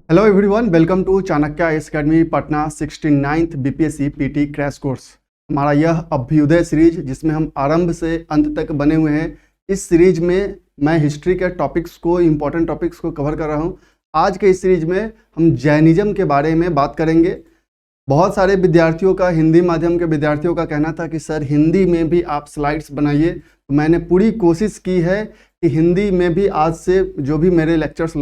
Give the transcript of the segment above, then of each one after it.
Hello everyone, welcome to Chanakya IAS academy Patna 69th BPSC PT crash course. हमारा यह Abhyuday series जिसमें हम आरंभ से अंत तक बने हुए हैं। इस सीरीज में मैं हिस्ट्री के टॉपिक्स को, इम्पोर्टेंट टॉपिक्स को कवर कर रहा हूं। आज के इस सीरीज में हम जैनिज्म के बारे में बात करेंगे। बहुत सारे विद्यार्थियों का, हिंदी माध्यम के विद्यार्थियों का कहना था कि सर हिंदी में भी आप स्लाइड्स बनाइए। तो मैंने पूरी कोशिश की है कि हिंदी में भी आज से जो भी मेरे लेक्चर्स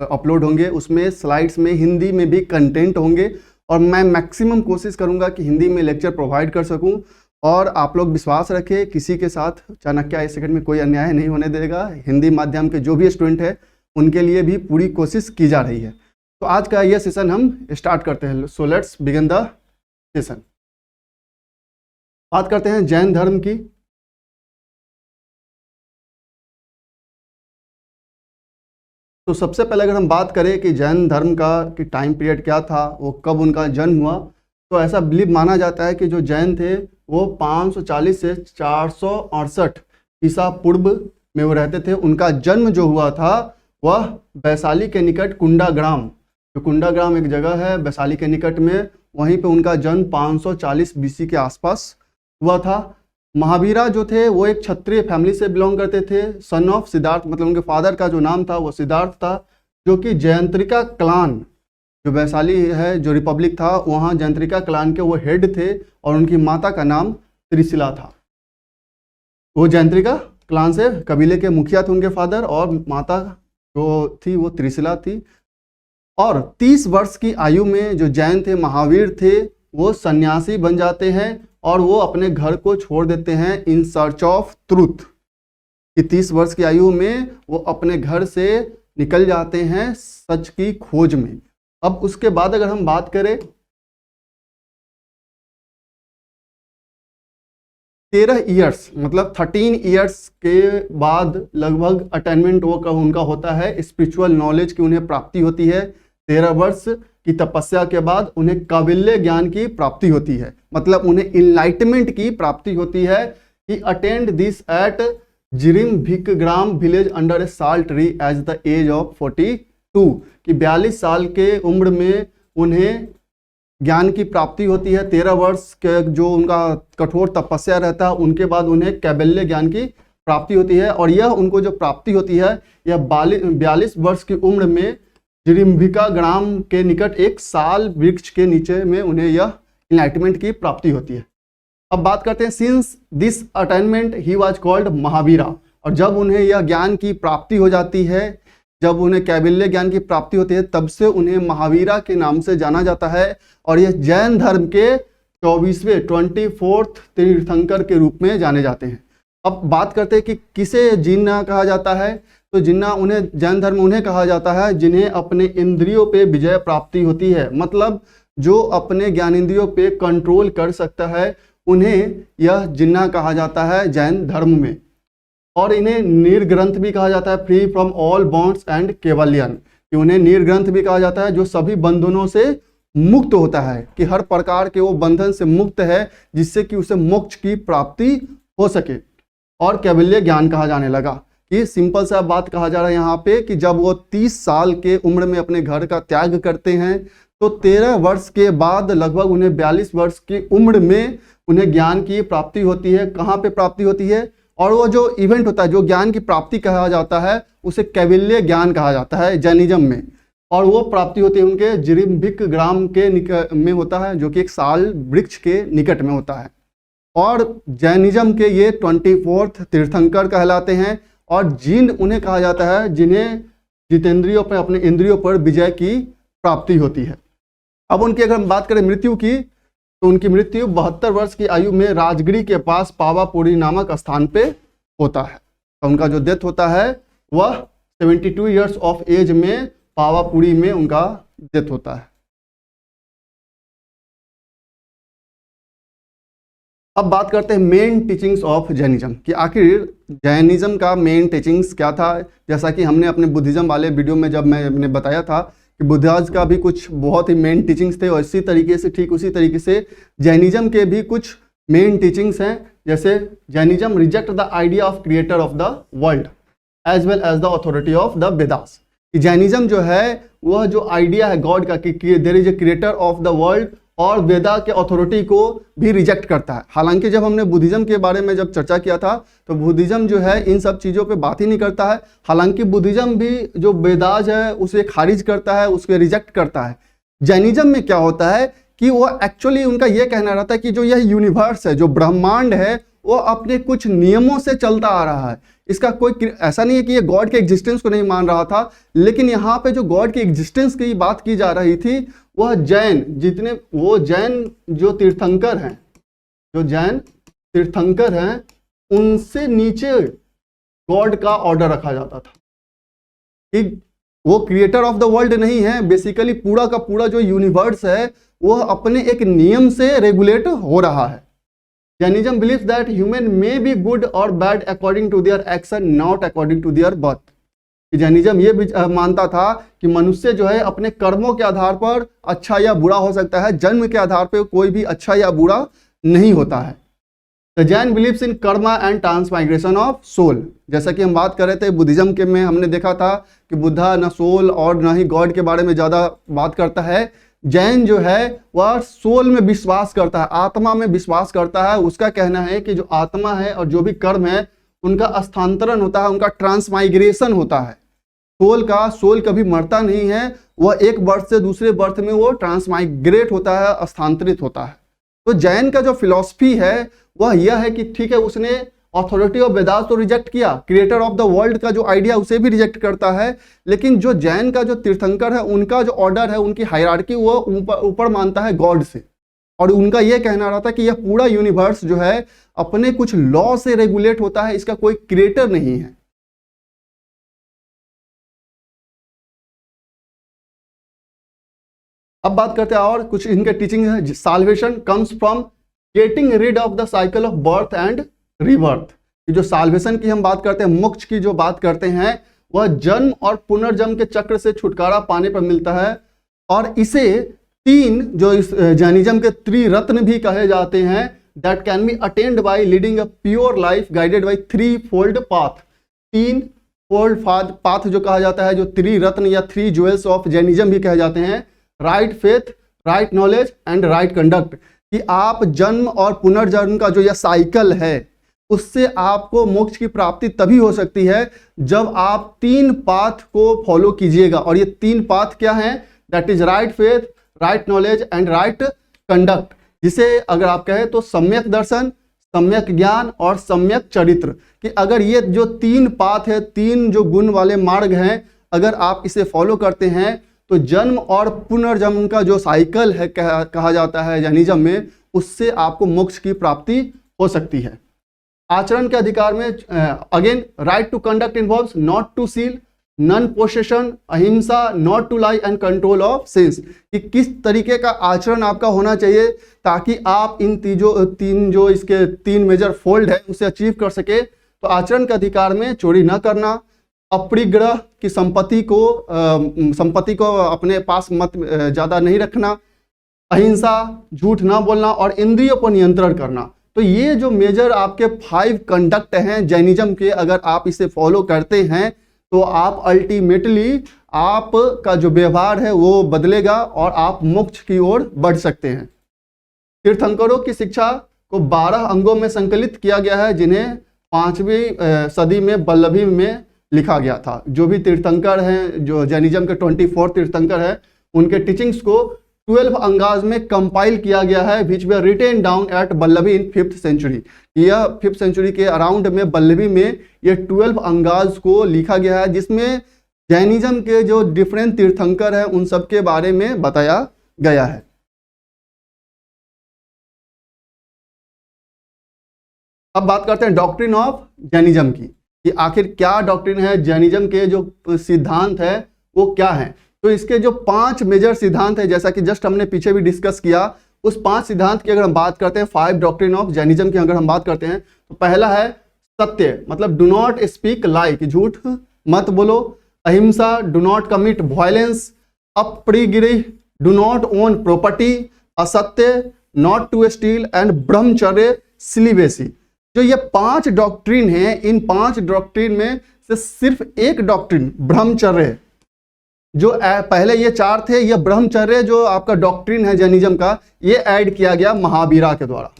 अपलोड होंगे उसमें स्लाइड्स में हिंदी में भी कंटेंट होंगे और मैं मैक्सिमम कोशिश करूंगा कि हिंदी में लेक्चर प्रोवाइड कर सकूं। और आप लोग विश्वास रखें, किसी के साथ चाणक्य आईएएस अकेडमी में कोई अन्याय नहीं होने देगा। हिंदी माध्यम के जो भी स्टूडेंट है उनके लिए भी पूरी कोशिश की जा रही है। तो आज का यह सेशन हम स्टार्ट करते हैं। So let's begin the session. बात करते हैं जैन धर्म की। तो सबसे पहले अगर हम बात करें कि जैन धर्म का कि टाइम पीरियड क्या था, वो कब उनका जन्म हुआ, तो ऐसा बिलीव माना जाता है कि जो जैन थे वो 540 से 468 ईसा पूर्व में वो रहते थे। उनका जन्म जो हुआ था वह वैशाली के निकट कुंडाग्राम, जो कुंडाग्राम एक जगह है वैशाली के निकट में, वहीं पे उनका जन्म 540 बीसी के आसपास हुआ था। महावीरा जो थे वो एक क्षत्रिय फैमिली से बिलोंग करते थे। सन ऑफ सिद्धार्थ, मतलब उनके फादर का जो नाम था वो सिद्धार्थ था, जो कि जयंत्रिका क्लान, जो वैशाली है जो रिपब्लिक था, वहाँ जयंत्रिका क्लान के वो हेड थे और उनकी माता का नाम त्रिशिला था। वो जयंत्रिका क्लान से कबीले के मुखिया थे उनके फादर, और माता जो थी वो त्रिशिला थी। और 30 वर्ष की आयु में जो जैन थे, महावीर थे, वो सन्यासी बन जाते हैं और वो अपने घर को छोड़ देते हैं इन सर्च ऑफ ट्रूथ। कि 30 वर्ष की आयु में वो अपने घर से निकल जाते हैं सच की खोज में। अब उसके बाद अगर हम बात करें 13 ईयर्स, मतलब 13 ईयर्स के बाद लगभग अटेनमेंट वो उनका होता है, स्पिरिचुअल नॉलेज की उन्हें प्राप्ति होती है। 13 वर्ष की तपस्या के बाद उन्हें काबिल्य ज्ञान की प्राप्ति होती है, मतलब उन्हें इनलाइटमेंट की प्राप्ति होती है। He attend this at Jrimbhikagrama village under a sal tree as the age of 42, कि 42 साल के उम्र में उन्हें ज्ञान की प्राप्ति होती है। 13 वर्ष के जो उनका कठोर तपस्या रहता है उनके बाद उन्हें कैबल्य ज्ञान की प्राप्ति होती है। और यह उनको जो प्राप्ति होती है यह 42 वर्ष की उम्र में जिरिम्भिका ग्राम के निकट एक साल वृक्ष के नीचे में उन्हें यह इनलाइटमेंट की प्राप्ति होती है। अब बात करते हैं, since this attainment he was called Mahavira. और जब उन्हें यह ज्ञान की प्राप्ति हो जाती है, जब उन्हें कैबिल्य ज्ञान की प्राप्ति होती है, तब से उन्हें महावीरा के नाम से जाना जाता है। और यह जैन धर्म के 24th तीर्थंकर के रूप में जाने जाते हैं। अब बात करते हैं कि किसे जिन्ना कहा जाता है। तो जिन्ना उन्हें, जैन धर्म उन्हें कहा जाता है जिन्हें अपने इंद्रियों पे विजय प्राप्ति होती है, मतलब जो अपने ज्ञानेंद्रियों पे कंट्रोल कर सकता है, उन्हें यह जिन्ना कहा जाता है जैन धर्म में। और इन्हें निर्ग्रंथ भी कहा जाता है, free from all bonds and केवलियन, कि उन्हें निर्ग्रंथ भी कहा जाता है जो सभी बंधनों से मुक्त होता है, कि हर प्रकार के वो बंधन से मुक्त है जिससे कि उसे मोक्ष की प्राप्ति हो सके। और कैवल्य ज्ञान कहा जाने लगा, कि सिंपल सा बात कहा जा रहा है यहाँ पे कि जब वो 30 साल के उम्र में अपने घर का त्याग करते हैं तो 13 वर्ष के बाद लगभग उन्हें 42 वर्ष की उम्र में उन्हें ज्ञान की प्राप्ति होती है। कहाँ पे प्राप्ति होती है? और वो जो इवेंट होता है, जो ज्ञान की प्राप्ति कहा जाता है, उसे कैवल्य ज्ञान कहा जाता है जैनिज्म में। और वो प्राप्ति होती है उनके जिरिम्भिक ग्राम के में होता है, जो कि एक साल वृक्ष के निकट में होता है। और जैनिज्म के ये 24th तीर्थंकर कहलाते हैं। और जिन उन्हें कहा जाता है जिन्हें जितेंद्रियों पर, अपने इंद्रियों पर विजय की प्राप्ति होती है। अब उनकी अगर हम बात करें मृत्यु की, तो उनकी मृत्यु 72 वर्ष की आयु में राजगिरी के पास पावापुरी नामक स्थान पे होता है। तो उनका जो डेथ होता है वह 72 ईयर्स ऑफ एज में पावापुरी में उनका डेथ होता है। अब बात करते हैं मेन टीचिंग्स ऑफ जैनिज्म, कि आखिर जैनिज्म का मेन टीचिंग्स क्या था। जैसा कि हमने अपने बुद्धिज्म वाले वीडियो में जब मैंने बताया था कि बुद्धिज्म का भी कुछ बहुत ही मेन टीचिंग्स थे, और इसी तरीके से, ठीक उसी तरीके से जैनिज्म के भी कुछ मेन टीचिंग्स हैं। जैसे Jainism reject the idea of creator of the world as well as the authority of the Vedas, कि जैनिज्म जो है वह जो आइडिया है गॉड का कि there is a creator of the world, और वेदा के अथॉरिटी को भी रिजेक्ट करता है। हालांकि जब हमने बुद्धिज्म के बारे में जब चर्चा किया था तो बुद्धिज्म जो है इन सब चीज़ों पे बात ही नहीं करता है। हालांकि बुद्धिज्म भी जो वेदास है उसे खारिज करता है, उसके रिजेक्ट करता है। जैनिज्म में क्या होता है कि वो एक्चुअली उनका ये कहना रहता है कि जो यह यूनिवर्स है, जो ब्रह्मांड है, वो अपने कुछ नियमों से चलता आ रहा है। इसका कोई ऐसा नहीं है कि ये गॉड के एग्जिस्टेंस को नहीं मान रहा था, लेकिन यहाँ पे जो गॉड के एग्जिस्टेंस की बात की जा रही थी वह जैन जो तीर्थंकर हैं, जो जैन तीर्थंकर हैं, उनसे नीचे गॉड का ऑर्डर रखा जाता था कि वो क्रिएटर ऑफ द वर्ल्ड नहीं है। बेसिकली पूरा का पूरा जो यूनिवर्स है वह अपने एक नियम से रेगुलेट हो रहा है। Jainism believes that human may be good or bad according to their action, not according to their birth. Jainism ये भी मानता था कि मनुष्य जो है अपने कर्मों के आधार पर अच्छा या बुरा हो सकता है, जन्म के आधार पर कोई भी अच्छा या बुरा नहीं होता है। The Jain believes in karma and transmigration of soul. जैसा कि हम बात कर रहे थे बुद्धिज्म के में हमने देखा था कि बुद्धा न सोल और न ही गॉड के बारे में ज़्यादा बात करता है। जैन जो है वह सोल में विश्वास करता है, आत्मा में विश्वास करता है। उसका कहना है कि जो आत्मा है और जो भी कर्म है उनका स्थानांतरण होता है, उनका ट्रांसमाइग्रेशन होता है। सोल कभी मरता नहीं है, वह एक बर्थ से दूसरे बर्थ में वो ट्रांसमाइग्रेट होता है, स्थानांतरित होता है। तो जैन का जो फिलॉसफी है वह यह है कि ठीक है, उसने अथॉरिटी ऑफ वेदास तो रिजेक्ट किया, क्रिएटर ऑफ द वर्ल्ड का जो आइडिया उसे भी रिजेक्ट करता है, लेकिन जो जैन का जो तीर्थंकर है उनका जो ऑर्डर है, उनकी हायरार्की वो ऊपर मानता है गॉड से। और उनका यह कहना रहा था कि यह पूरा यूनिवर्स जो है अपने कुछ लॉ से रेगुलेट होता है, इसका कोई क्रिएटर नहीं है। अब बात करते हैं और कुछ इनके टीचिंग है। Salvation comes from getting rid of the cycle of birth and rebirth. जो साल्वेशन की हम बात करते हैं, मोक्ष की जो बात करते हैं, वह जन्म और पुनर्जन्म के चक्र से छुटकारा पाने पर मिलता है। और इसे तीन जो इस जैनिज्म के त्रिरत्न भी कहे जाते हैं, that can be attend bye leading a pure life guided by three fold path. तीन फोल्ड पाथ जो कहा जाता है, जो त्रिरत्न या थ्री ज्वेल्स ऑफ जैनिज्म भी कहे जाते हैं, right faith, right knowledge and right conduct. कि आप जन्म और पुनर्जन्म का जो यह साइकिल है उससे आपको मोक्ष की प्राप्ति तभी हो सकती है जब आप तीन पाथ को फॉलो कीजिएगा। और ये तीन पाथ क्या हैं? That is right faith, right knowledge and right conduct, जिसे अगर आप कहें तो सम्यक दर्शन, सम्यक ज्ञान और सम्यक चरित्र। कि अगर ये जो तीन पाथ है, तीन जो गुण वाले मार्ग हैं, अगर आप इसे फॉलो करते हैं तो जन्म और पुनर्जन्म का जो साइकिल है कहा जाता है जैनिज्म में, उससे आपको मोक्ष की प्राप्ति हो सकती है। आचरण के अधिकार में again right to conduct involves not to steal, non possession, ahimsa, not to lie and control of sense. कि किस तरीके का आचरण आपका होना चाहिए ताकि आप इन तीन मेजर फोल्ड है उसे अचीव कर सके। तो आचरण के अधिकार में चोरी न करना, अपरिग्रह की संपत्ति को अपने पास मत ज़्यादा नहीं रखना, अहिंसा, झूठ ना बोलना और इंद्रियों पर नियंत्रण करना। तो ये जो मेजर आपके 5 कंडक्ट हैं जैनिज्म के, अगर आप इसे फॉलो करते हैं तो आप अल्टीमेटली आपका जो व्यवहार है वो बदलेगा और आप मोक्ष की ओर बढ़ सकते हैं। तीर्थंकरों की शिक्षा को 12 अंगों में संकलित किया गया है, जिन्हें 5वीं सदी में वल्लभी में लिखा गया था। जो भी तीर्थंकर हैं, जो जैनिज्म के 24 तीर्थंकर हैं, उनके टीचिंग्स को 12 अंगाज में कंपाइल किया गया है, विच वे रिटेन डाउन एट वल्लभी इन 5th सेंचुरी। यह 5th सेंचुरी के अराउंड में वल्लभी में ये 12 अंगाज को लिखा गया है, जिसमें जैनिज्म के जो डिफरेंट तीर्थंकर हैं उन सब के बारे में बताया गया है। अब बात करते हैं डॉक्ट्रिन ऑफ जैनिज्म की, कि आखिर क्या डॉक्ट्रिन है, जैनिज्म के जो सिद्धांत है वो क्या है। तो इसके जो 5 मेजर सिद्धांत है, जैसा कि जस्ट हमने पीछे भी डिस्कस किया, उस 5 सिद्धांत की अगर हम बात करते हैं, 5 डॉक्ट्रिन ऑफ जैनिज्म की अगर हम बात करते हैं, तो पहला है सत्य, मतलब डू नॉट स्पीक लाई, कि झूठ मत बोलो। Ahimsa, do not commit violence. Aparigraha, do not own property. Asatya, not to steal. And brahmacharya, celibacy. जो ये 5 डॉक्ट्रिन हैं, इन 5 डॉक्ट्रिन में से सिर्फ एक डॉक्ट्रिन ब्रह्मचर्य जो पहले ये 4 थे, ये ब्रह्मचर्य जो आपका डॉक्ट्रिन है जैनिज्म का, ये ऐड किया गया महावीरा के द्वारा।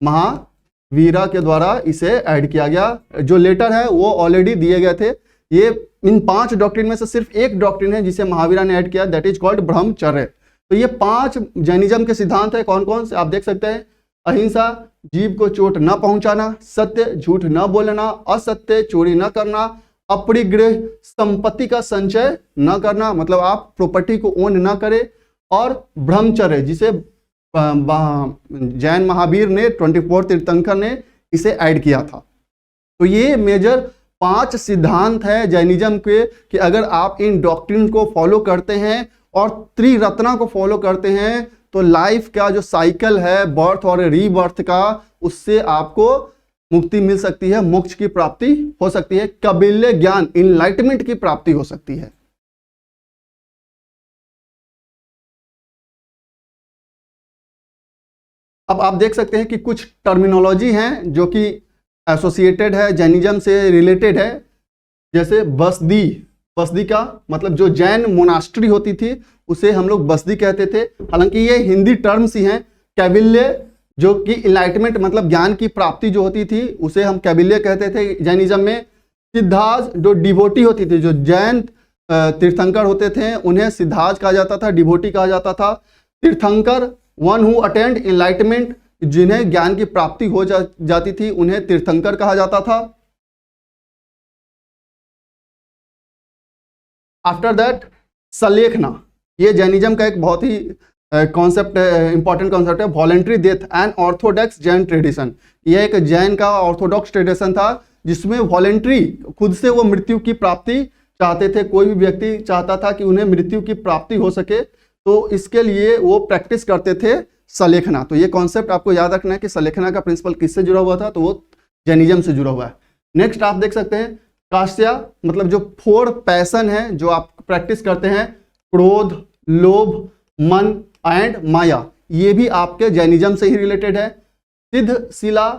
महावीरा के द्वारा इसे ऐड किया गया। जो लेटर है वो ऑलरेडी दिए गए थे। ये इन 5 डॉक्ट्रिन में से सिर्फ एक डॉक्ट्रिन है जिसे महावीरा ने ऐड किया, दैट इज कॉल्ड ब्रह्मचर्य। तो ये 5 जैनिज्म के सिद्धांत है। कौन कौन से आप देख सकते हैं? अहिंसा, जीव को चोट न पहुंचाना, सत्य, झूठ न बोलना, असत्य, चोरी न करना, अपरिग्रह, संपत्ति का संचय न करना, मतलब आप प्रॉपर्टी को ओन न करें, और ब्रह्मचर्य जिसे जैन महावीर ने 24 तीर्थंकर ने इसे ऐड किया था। तो ये मेजर 5 सिद्धांत है जैनिज्म के कि अगर आप इन डॉक्ट्रिन को फॉलो करते हैं और त्रिरत्ना को फॉलो करते हैं तो लाइफ का जो साइकिल है बर्थ और रीबर्थ का, उससे आपको मुक्ति मिल सकती है, मोक्ष की प्राप्ति हो सकती है, कबीले ज्ञान इनलाइटमेंट की प्राप्ति हो सकती है। अब आप देख सकते हैं कि कुछ टर्मिनोलॉजी हैं जो कि एसोसिएटेड है, जैनिज्म से रिलेटेड है। जैसे बसदी, बसदी का मतलब जो जैन मोनास्ट्री होती थी उसे हम लोग बसदी कहते थे। हालांकि ये हिंदी टर्म्स ही हैं। कैबिल्य जो कि इनलाइटमेंट मतलब ज्ञान की प्राप्ति जो होती थी उसे हम कैबिल्य कहते थे जैनिज्म में। सिद्धाज जो डिवोटी होती थी, जो जैन तीर्थंकर होते थे उन्हें सिद्धाज कहा जाता था, डिवोटी कहा जाता था। तीर्थंकर वन हु अटेंड इनलाइटमेंट, जिन्हें ज्ञान की प्राप्ति हो जाती थी उन्हें तीर्थंकर कहा जाता था। आफ्टर दैट सलेखना, ये जैनिज्म का एक बहुत ही कॉन्सेप्ट है, इंपॉर्टेंट कॉन्सेप्ट है। Voluntary death and Orthodox Jain tradition, यह एक जैन का ऑर्थोडॉक्स ट्रेडिशन था जिसमें वॉलेंट्री खुद से वो मृत्यु की प्राप्ति चाहते थे। कोई भी व्यक्ति चाहता था कि उन्हें मृत्यु की प्राप्ति हो सके तो इसके लिए वो प्रैक्टिस करते थे सलेखना। तो ये कॉन्सेप्ट आपको याद रखना है कि सलेखना का प्रिंसिपल किससे जुड़ा हुआ था, तो वो जैनिज्म से जुड़ा हुआ है। नेक्स्ट आप देख सकते हैं कास्या, मतलब जो 4 पैशन है जो आप प्रैक्टिस करते हैं, क्रोध, लोभ, मन एंड माया, ये भी आपके जैनिज्म से ही रिलेटेड है। सिद्ध शिला,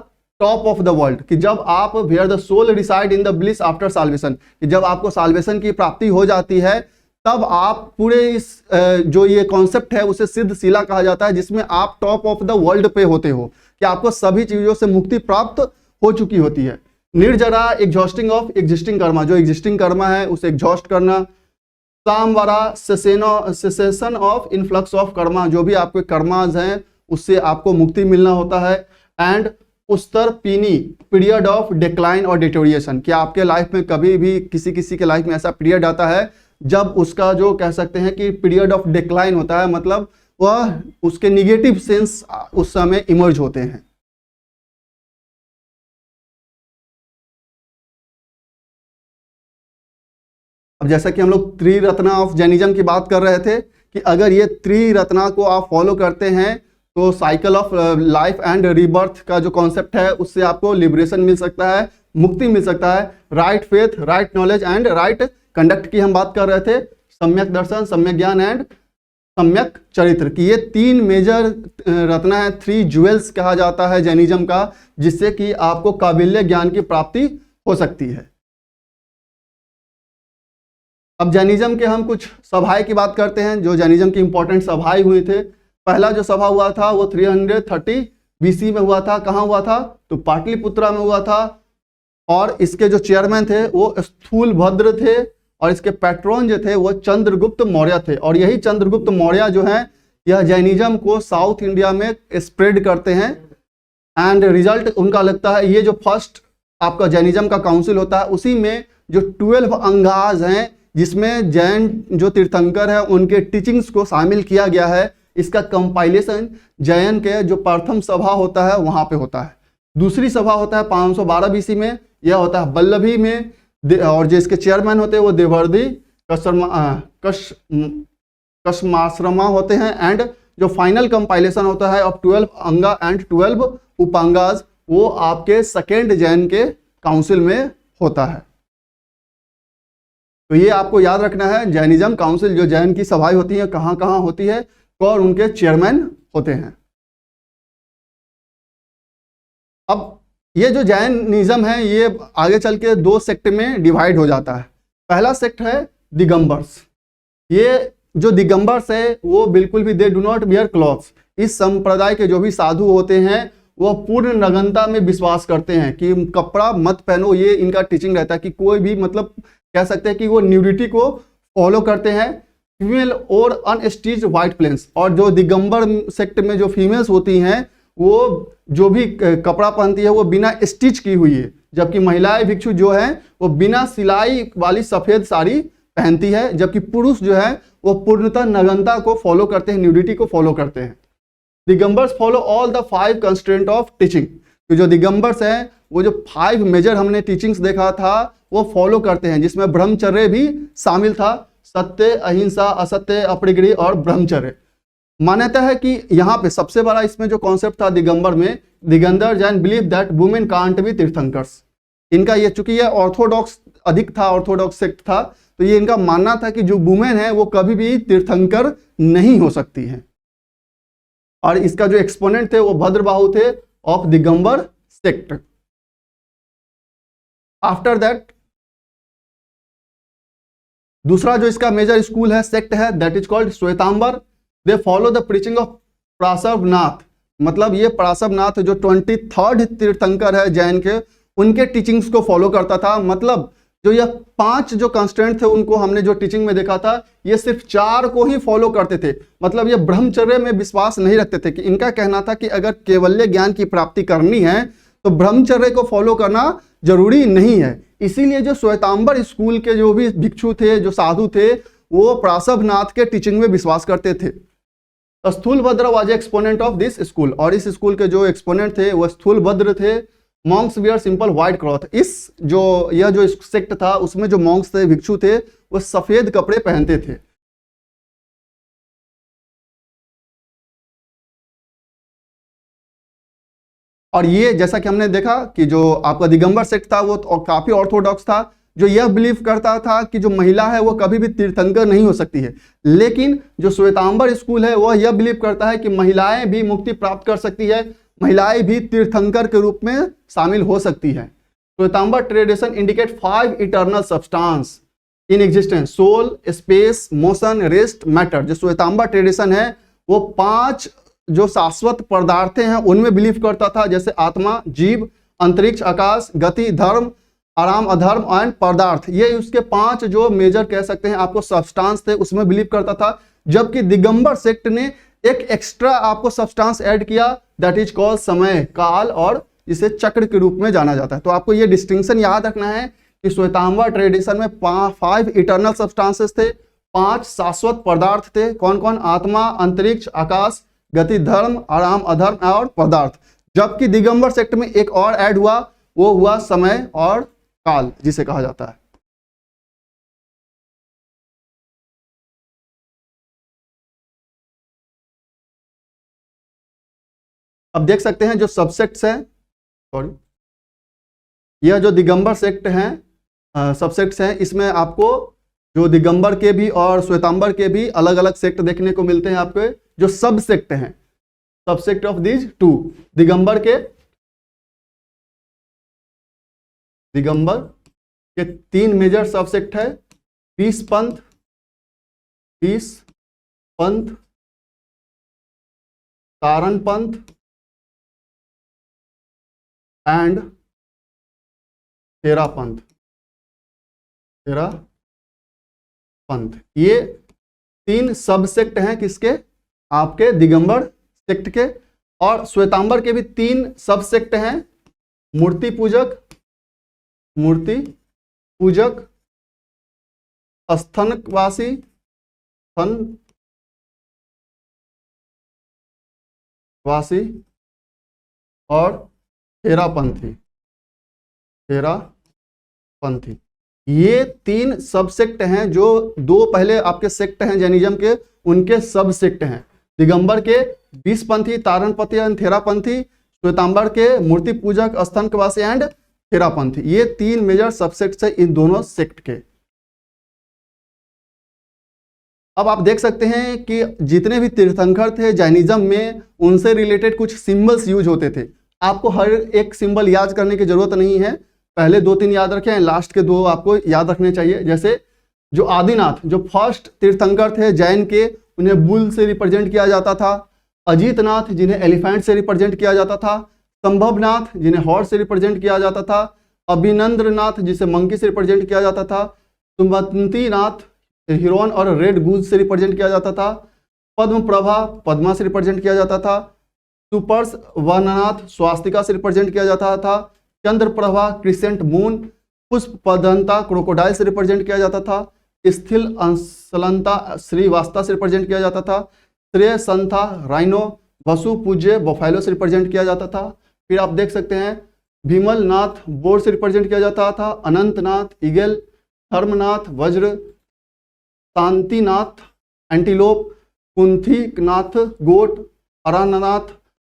टॉप ऑफ द वर्ल्ड, कि जब आप where the soul reside in the bliss after salvation, कि जब आपको साल्वेशन की प्राप्ति हो जाती है तब आप पूरे इस जो ये कॉन्सेप्ट है उसे सिद्ध शिला कहा जाता है, जिसमें आप टॉप ऑफ द वर्ल्ड पे होते हो, कि आपको सभी चीजों से मुक्ति प्राप्त हो चुकी होती है। निर्जरा, एग्जॉस्टिंग ऑफ एग्जिस्टिंग कर्मा, जो एग्जिस्टिंग कर्मा है उसे एग्जॉस्ट करना। Samvara, cessation of influx of karma, जो भी आपके कर्माज हैं उससे आपको मुक्ति मिलना होता है। एंड उत्तर पीनी, पीरियड ऑफ डिक्लाइन और डिटोरिएशन, कि आपके लाइफ में कभी भी किसी के लाइफ में ऐसा पीरियड आता है जब उसका जो कह सकते हैं कि पीरियड ऑफ डिक्लाइन होता है, मतलब वह उसके निगेटिव सेंस उस समय इमर्ज होते हैं। अब जैसा कि हम लोग त्रिरत्ना ऑफ जैनिज्म की बात कर रहे थे कि अगर ये त्रिरत्ना को आप फॉलो करते हैं तो cycle of life and rebirth का जो कॉन्सेप्ट है उससे आपको लिबरेशन मिल सकता है, मुक्ति मिल सकता है। Right faith, right knowledge and right conduct की हम बात कर रहे थे। सम्यक दर्शन, सम्यक ज्ञान एंड सम्यक चरित्र की ये 3 मेजर रत्ना है, 3 ज्वेल्स कहा जाता है जैनिज्म का, जिससे कि आपको काबिल्य ज्ञान की प्राप्ति हो सकती है। अब जैनिज्म के हम कुछ सभाएं की बात करते हैं, जो जैनिज्म की इंपॉर्टेंट सभाएं हुए थे। पहला जो सभा हुआ था वो 330 BC में हुआ था। कहाँ हुआ था? तो पाटलिपुत्रा में हुआ था। और इसके जो चेयरमैन थे वो स्थूलभद्र थे और इसके पैट्रोन जो थे वो चंद्रगुप्त मौर्य थे। और यही चंद्रगुप्त मौर्य जो हैं यह जैनिज्म को साउथ इंडिया में स्प्रेड करते हैं। एंड रिजल्ट उनका लगता है, ये जो फर्स्ट आपका जैनिज्म का काउंसिल होता है उसी में जो 12 अंगाज हैं जिसमें जैन जो तीर्थंकर है उनके टीचिंग्स को शामिल किया गया है, इसका कंपाइलेशन जैन के जो प्रथम सभा होता है वहां पे होता है। दूसरी सभा होता है 512 BC में, यह होता है बल्लभी में, और जो इसके चेयरमैन होते हैं वो देवर्दी कश्माश्रमा होते हैं। एंड जो फाइनल कंपाइलेशन होता है ऑफ 12 अंगा एंड 12 उपांगाज, वो आपके सेकेंड जैन के काउंसिल में होता है। तो ये आपको याद रखना है, जैनिज्म काउंसिल जो जैन की सभाएं होती हैं कहाँ कहाँ होती है और उनके चेयरमैन होते हैं। अब ये जो जैनिज्म है ये आगे चल के 2 सेक्ट में डिवाइड हो जाता है। पहला सेक्ट है दिगंबर्स। ये जो दिगंबर्स है वो बिल्कुल भी they do not wear clothes. इस संप्रदाय के जो भी साधु होते हैं वो पूर्ण नग्नता में विश्वास करते हैं कि कपड़ा मत पहनो, ये इनका टीचिंग रहता है कि कोई भी मतलब कह सकते हैं कि वो न्यूडिटी को फॉलो करते हैं। फीमेल और अनस्टिच्ड व्हाइट प्लेन्स, और जो दिगंबर सेक्ट में जो फीमेल्स होती हैं वो जो भी कपड़ा पहनती है वो बिना स्टिच की हुई है, जबकि महिलाएं भिक्षु जो है वो बिना सिलाई वाली सफेद साड़ी पहनती है, जबकि पुरुष जो है वो पूर्णतः नग्नता को फॉलो करते हैं, न्यूडिटी को फॉलो करते हैं। Digambars follow all the 5 constraint of teaching. तो जो दिगंबर्स हैं वो जो 5 मेजर हमने टीचिंग्स देखा था वो फॉलो करते हैं, जिसमें ब्रह्मचर्य भी शामिल था। सत्य, अहिंसा, असत्य, अपरिग्रह और ब्रह्मचर्य। मान्यता है कि यहाँ पे सबसे बड़ा इसमें जो कॉन्सेप्ट था दिगंबर में, Digambar Jain believe that women can't be Tirthankars. इनका ये, चूंकि ये ऑर्थोडॉक्स अधिक था, ऑर्थोडॉक्स सेक्ट था, तो ये इनका मानना था कि जो वुमेन है वो कभी भी तीर्थंकर नहीं हो सकती है। और इसका जो एक्सपोनेंट थे वो भद्रबाहु थे of Digambar sect. After that दूसरा जो इसका मेजर स्कूल है, सेक्ट है, that is called Shvetambar. They follow the preaching of Parshvanath. मतलब ये पराशरनाथ जो 23rd तीर्थंकर है जैन के, उनके टीचिंग्स को फॉलो करता था। मतलब जो ये 5 जो कंस्टेंट थे उनको हमने जो टीचिंग में देखा था, ये सिर्फ 4 को ही फॉलो करते थे। मतलब ये ब्रह्मचर्य में विश्वास नहीं रखते थे, कि इनका कहना था कि अगर केवल्य ज्ञान की प्राप्ति करनी है तो ब्रह्मचर्य को फॉलो करना जरूरी नहीं है। इसीलिए जो श्वेतांबर स्कूल के जो भी भिक्षु थे, जो साधु थे, वो पराशरनाथ के टीचिंग में विश्वास करते थे। Sthulabhadra was exponent of this school, और इस स्कूल के जो एक्सपोनेंट थे वो स्थूलभद्र थे। Monks wear simple white cloth. यह जो सेक्ट था उसमें जो मॉन्क्स थे, भिक्षु थे, वो सफेद कपड़े पहनते थे। और ये जैसा कि हमने देखा कि जो आपका दिगंबर सेक्ट था वो काफी ऑर्थोडॉक्स था, जो यह बिलीव करता था कि जो महिला है वो कभी भी तीर्थंकर नहीं हो सकती है। लेकिन जो श्वेतांबर स्कूल है वह यह बिलीव करता है कि महिलाएं भी मुक्ति प्राप्त कर सकती है, महिलाएं भी तीर्थंकर के रूप में शामिल हो सकती है। Shwetambar tradition indicate 5 eternal substance in existence, soul, space, motion, rest, matter. जो श्वेतांबर ट्रेडिशन है वो 5 जो शाश्वत पदार्थ हैं उनमें बिलीव करता था, जैसे आत्मा, जीव, अंतरिक्ष, आकाश, गति, धर्म, आराम, अधर्म एंड पदार्थ। ये उसके 5 जो मेजर कह सकते हैं आपको सब्सटेंस थे, उसमें बिलीव करता था। जबकि दिगंबर सेक्ट ने एक एक्स्ट्रा आपको सब्सटेंस ऐड किया, दैट इज कॉल्ड समय, काल, और इसे चक्र के रूप में जाना जाता है। तो आपको ये डिस्टिंक्शन याद रखना है कि श्वेतांबर ट्रेडिशन में 5 इटर्नल सब्सटेंसेस थे, 5 शाश्वत पदार्थ थे। कौन कौन? आत्मा, अंतरिक्ष, आकाश, गति, धर्म, आराम, अधर्म और पदार्थ। जबकि दिगंबर सेक्ट में एक और ऐड हुआ, वो हुआ समय और काल, जिसे कहा जाता है। अब देख सकते हैं जो सबसेक्ट्स हैं, सॉरी, यह जो दिगंबर सेक्ट हैं सबसेक्ट्स हैं, इसमें आपको जो दिगंबर के भी और श्वेतांबर के भी अलग अलग सेक्ट देखने को मिलते हैं। आपके जो सब सेक्ट हैं, सबसेक्ट ऑफ दीज 2, दिगंबर के 3 मेजर सबसेक्ट है, पीस पंथ, तारण पंथ एंड तेरा पंथ। ये 3 सबसेक्ट हैं किसके? आपके दिगंबर सेक्ट के। और श्वेतांबर के भी 3 सबसेक्ट हैं, मूर्ति पूजक, स्थनवासी, और थेरापंथी। ये 3 सबसेक्ट हैं, जो 2 पहले आपके सेक्ट हैं जैनिज्म के, उनके सब सेक्ट हैं। दिगंबर के 20 पंथी, तारणपंथी एंड थेरापंथी, श्वेतांबर के मूर्ति पूजक, स्थनवासी एंड थेरापंथी। ये 3 मेजर सबसेक्ट है इन दोनों सेक्ट के। अब आप देख सकते हैं कि जितने भी तीर्थंकर थे जैनिज्म में, उनसे रिलेटेड कुछ सिंबल्स यूज होते थे। आपको हर एक सिंबल याद करने की जरूरत नहीं है, पहले 2-3 याद रखें, लास्ट के 2 आपको याद रखने चाहिए। जैसे जो आदिनाथ, जो फर्स्ट तीर्थंकर थे जैन के, उन्हें बुल से रिप्रेजेंट किया जाता था। अजीतनाथ, जिन्हें एलिफेंट से रिप्रेजेंट किया जाता था। संभवनाथ, जिन्हें हॉर्स से रिप्रेजेंट किया जाता था। अभिनंद्रनाथ, जिसे मंकी से रिप्रेजेंट किया जाता था। सुमंतीनाथ, हिरोन और रेड गूज से रिप्रेजेंट किया जाता था। पद्म प्रभा, पद्मा से रिप्रेजेंट किया जाता था। सुपर्स वननाथ, स्वास्तिका से रिप्रेजेंट किया जाता था। चंद्र प्रभा, क्रिसेंट मून। पुष्प पदंता, क्रोकोडाइल से रिप्रेजेंट किया जाता था। स्थिल अंसलंता, श्रीवास्ता से रिप्रेजेंट किया जाता था। श्रेय संथा, राइनो। वसु पूज्य, बफेलो से रिप्रेजेंट किया जाता था। फिर आप देख सकते हैं भीमल नाथ, बोर से रिप्रेजेंट किया जाता था। अनंतनाथ, ईगल। धर्मनाथ, वज्र। शांतिनाथ, एंटीलोप। कुंथीनाथ, गोट। अरानाथ,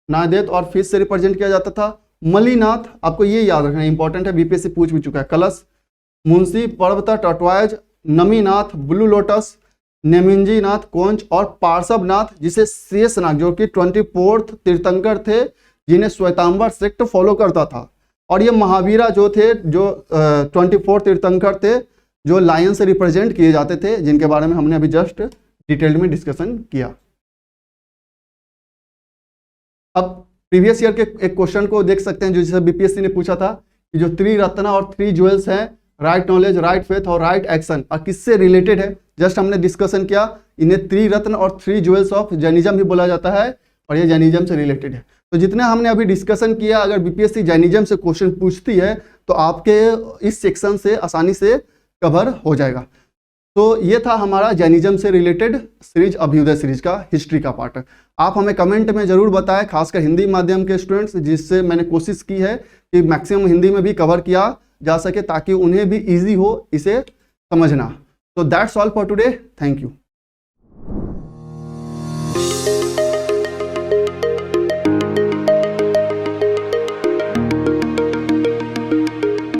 नादेत और फिश से रिप्रेजेंट किया जाता था। मलिनाथ, आपको ये याद रखना इंपॉर्टेंट है, बीपीएससी पूछ भी चुका है। कलश। Munisuvrata, tortoise. Naminath, blue lotus. Neminath, conch. और पार्श्वनाथ, जिसे शेषनाग, जो कि 24th तीर्थंकर थे, जिन्हें श्वेतांबर सेक्ट फॉलो करता था। और ये महावीरा जो थे, जो 24 तीर्थंकर थे, जो लायन से रिप्रेजेंट किए जाते थे, जिनके बारे में हमने अभी जस्ट डिटेल में डिस्कशन किया। अब प्रीवियस ईयर के एक क्वेश्चन को देख सकते हैं, जो जिसे बीपीएससी ने पूछा था कि जो 3 रत्न और 3 ज्वेल्स हैं, राइट नॉलेज, राइट फेथ और राइट एक्शन, और किससे रिलेटेड है, जस्ट हमने डिस्कशन किया। इन्हें 3 रत्न और 3 ज्वेल्स ऑफ जैनिज्म भी बोला जाता है, और ये जैनिज्म से रिलेटेड है। तो जितने हमने अभी डिस्कशन किया, अगर बीपीएससी जैनिज्म से क्वेश्चन पूछती है तो आपके इस सेक्शन से आसानी से कवर हो जाएगा। तो ये था हमारा जैनिज्म से रिलेटेड सीरीज, अभ्युदय सीरीज का हिस्ट्री का पार्ट। आप हमें कमेंट में जरूर बताएं, खासकर हिंदी माध्यम के स्टूडेंट्स, जिससे मैंने कोशिश की है कि मैक्सिमम हिंदी में भी कवर किया जा सके, ताकि उन्हें भी इजी हो इसे समझना। तो that's all for today, thank you.